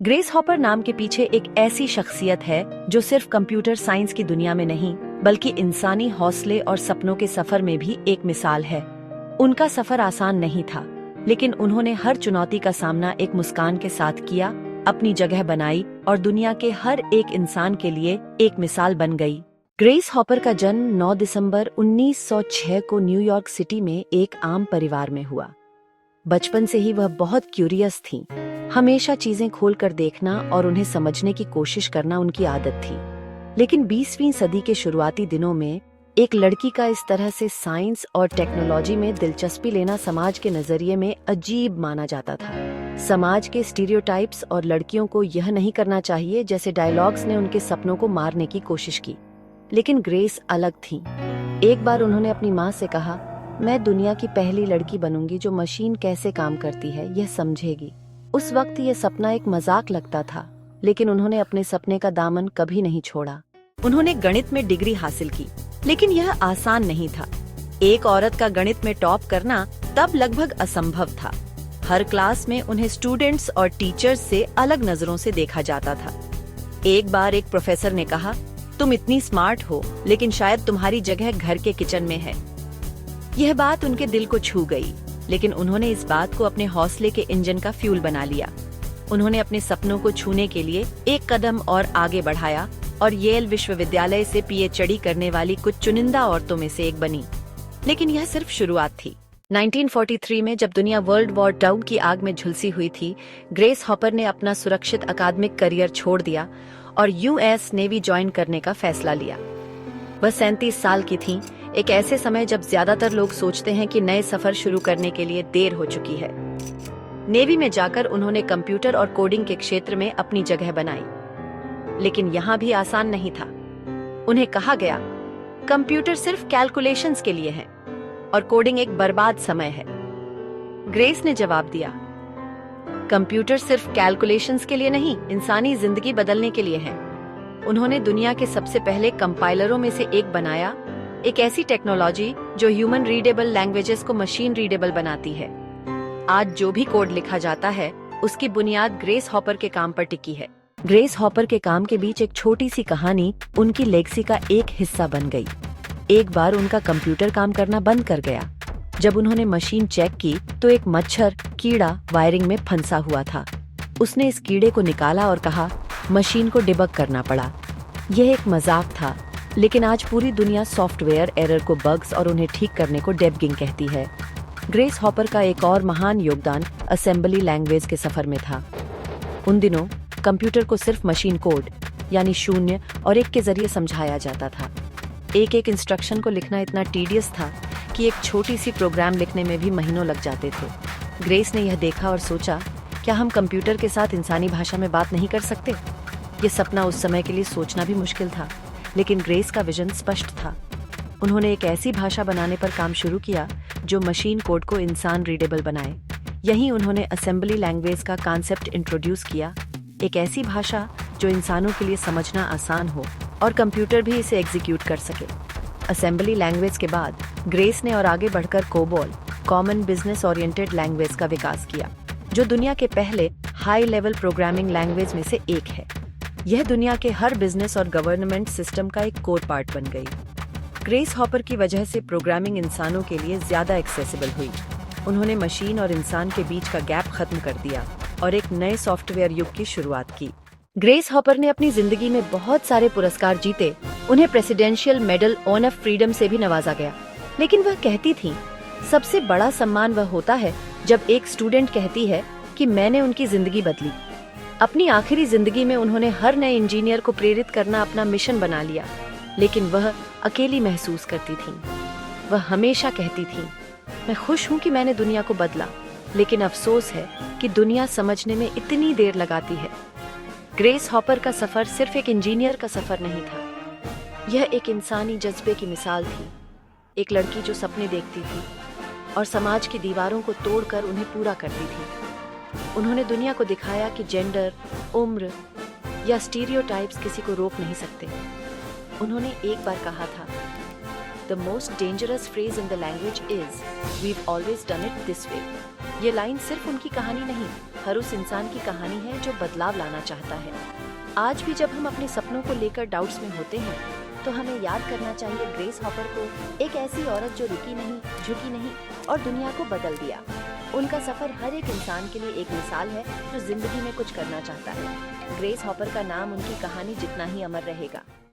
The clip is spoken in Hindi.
ग्रेस हॉपर नाम के पीछे एक ऐसी शख्सियत है जो सिर्फ कंप्यूटर साइंस की दुनिया में नहीं बल्कि इंसानी हौसले और सपनों के सफर में भी एक मिसाल है। उनका सफर आसान नहीं था, लेकिन उन्होंने हर चुनौती का सामना एक मुस्कान के साथ किया, अपनी जगह बनाई और दुनिया के हर एक इंसान के लिए एक मिसाल बन गई। ग्रेस हॉपर का जन्म 9 दिसंबर 1906 को न्यूयॉर्क सिटी में एक आम परिवार में हुआ। बचपन से ही वह बहुत क्यूरियस थीं। हमेशा चीजें खोलकर देखना और उन्हें समझने की कोशिश करना उनकी आदत थी। लेकिन 20वीं सदी के शुरुआती दिनों में एक लड़की का इस तरह से साइंस और टेक्नोलॉजी में दिलचस्पी लेना समाज के नजरिए में अजीब माना जाता था। समाज के स्टीरियोटाइप्स और लड़कियों को यह नहीं करना चाहिए जैसे डायलॉग्स ने उनके सपनों को मारने की कोशिश की। लेकिन ग्रेस अलग थीं। एक बार उन्होंने अपनी माँ से कहा, मैं दुनिया की पहली लड़की बनूंगी जो मशीन कैसे काम करती है यह समझेगी। उस वक्त यह सपना एक मजाक लगता था, लेकिन उन्होंने अपने सपने का दामन कभी नहीं छोड़ा। उन्होंने गणित में डिग्री हासिल की, लेकिन यह आसान नहीं था। एक औरत का गणित में टॉप करना तब लगभग असंभव था। हर क्लास में उन्हें स्टूडेंट्स और टीचर्स से अलग नजरों से देखा जाता था। एक बार एक प्रोफेसर ने कहा, तुम इतनी स्मार्ट हो, लेकिन शायद तुम्हारी जगह घर के किचन में है। यह बात उनके दिल को छू गई, लेकिन उन्होंने इस बात को अपने हौसले के इंजन का फ्यूल बना लिया। उन्होंने अपने सपनों को छूने के लिए एक कदम और आगे बढ़ाया और येल विश्वविद्यालय से पीएचडी करने वाली कुछ चुनिंदा औरतों में से एक बनी। लेकिन यह सिर्फ शुरुआत थी। 1943 में जब दुनिया वर्ल्ड वॉर II की आग में झुलसी हुई थी, ग्रेस हॉपर ने अपना सुरक्षित अकादमिक करियर छोड़ दिया और यूएस नेवी ज्वाइन करने का फैसला लिया। वह 37 साल की थीं, एक ऐसे समय जब ज्यादातर लोग सोचते हैं कि नए सफर शुरू करने के लिए देर हो चुकी है। नेवी में जाकर उन्होंने कंप्यूटर और कोडिंग के क्षेत्र में अपनी जगह बनाई, लेकिन यहाँ भी आसान नहीं था। उन्हें कहा गया, कंप्यूटर सिर्फ कैलकुलेशंस के लिए है और कोडिंग एक बर्बाद समय है। ग्रेस ने जवाब दिया, कंप्यूटर सिर्फ कैलकुलेशंस के लिए नहीं, इंसानी जिंदगी बदलने के लिए है। उन्होंने दुनिया के सबसे पहले कंपाइलरों में से एक बनाया, एक ऐसी टेक्नोलॉजी जो ह्यूमन रीडेबल लैंग्वेजेस को मशीन रीडेबल बनाती है। आज जो भी कोड लिखा जाता है उसकी बुनियाद ग्रेस हॉपर के काम पर टिकी है। ग्रेस हॉपर के काम के बीच एक छोटी सी कहानी उनकी लेगेसी का एक हिस्सा बन गई। एक बार उनका कंप्यूटर काम करना बंद कर गया। जब उन्होंने मशीन चेक की तो एक मच्छर कीड़ा वायरिंग में फंसा हुआ था। उसने इस कीड़े को निकाला और कहा, मशीन को डिबग करना पड़ा। यह एक मजाक था, लेकिन आज पूरी दुनिया सॉफ्टवेयर एरर को बग्स और उन्हें ठीक करने को डेबगिंग कहती है। ग्रेस हॉपर का एक और महान योगदान असेंबली लैंग्वेज के सफर में था। उन दिनों कंप्यूटर को सिर्फ मशीन कोड यानी 0 और 1 के जरिए समझाया जाता था। एक एक इंस्ट्रक्शन को लिखना इतना टीडियस था कि एक छोटी सी प्रोग्राम लिखने में भी महीनों लग जाते थे। ग्रेस ने यह देखा और सोचा, क्या हम कंप्यूटर के साथ इंसानी भाषा में बात नहीं कर सकते? ये सपना उस समय के लिए सोचना भी मुश्किल था, लेकिन ग्रेस का विजन स्पष्ट था। उन्होंने एक ऐसी भाषा बनाने पर काम शुरू किया जो मशीन कोड को इंसान रीडेबल बनाए। यहीं उन्होंने असेंबली लैंग्वेज का कॉन्सेप्ट इंट्रोड्यूस किया, एक ऐसी भाषा जो इंसानों के लिए समझना आसान हो और कंप्यूटर भी इसे एग्जीक्यूट कर सके। असेंबली लैंग्वेज के बाद ग्रेस ने और आगे बढ़कर COBOL, common business oriented language का विकास किया, जो दुनिया के पहले हाई लेवल प्रोग्रामिंग लैंग्वेज में से एक है। यह दुनिया के हर बिजनेस और गवर्नमेंट सिस्टम का एक कोर पार्ट बन गई। ग्रेस हॉपर की वजह से प्रोग्रामिंग इंसानों के लिए ज्यादा एक्सेसिबल हुई। उन्होंने मशीन और इंसान के बीच का गैप खत्म कर दिया और एक नए सॉफ्टवेयर युग की शुरुआत की। ग्रेस हॉपर ने अपनी जिंदगी में बहुत सारे पुरस्कार जीते। उन्हें presidential medal on off freedom से भी नवाजा गया। लेकिन वह कहती थीं, सबसे बड़ा सम्मान वह होता है जब एक स्टूडेंट कहती है कि मैंने उनकी जिंदगी बदली। अपनी आखिरी जिंदगी में उन्होंने हर नए इंजीनियर को प्रेरित करना अपना मिशन बना लिया, लेकिन वह अकेली महसूस करती थीं। वह हमेशा कहती थीं, मैं खुश हूं कि मैंने दुनिया को बदला, लेकिन अफसोस है कि दुनिया समझने में इतनी देर लगाती है। ग्रेस हॉपर का सफर सिर्फ एक इंजीनियर का सफर नहीं था, यह एक इंसानी जज्बे की मिसाल थी। एक लड़की जो सपने देखती थी और समाज की दीवारों को तोड़कर उन्हें पूरा करती थी। उन्होंने दुनिया को दिखाया कि जेंडर, उम्र या स्टीरियोटाइप्स किसी को रोक नहीं सकते। उन्होंने एक बार कहा था, the most dangerous phrase in the language is we've always done it this way. ये लाइन सिर्फ उनकी कहानी नहीं, हर उस इंसान की कहानी है जो बदलाव लाना चाहता है। आज भी जब हम अपने सपनों को लेकर डाउट्स में होते हैं, तो हमें याद करना चाहिए ग्रेस हॉपर को, एक ऐसी औरत जो रुकी नहीं, झुकी नहीं और दुनिया को बदल दिया। उनका सफर हर एक इंसान के लिए एक मिसाल है जो जिंदगी में कुछ करना चाहता है। ग्रेस हॉपर का नाम उनकी कहानी जितना ही अमर रहेगा।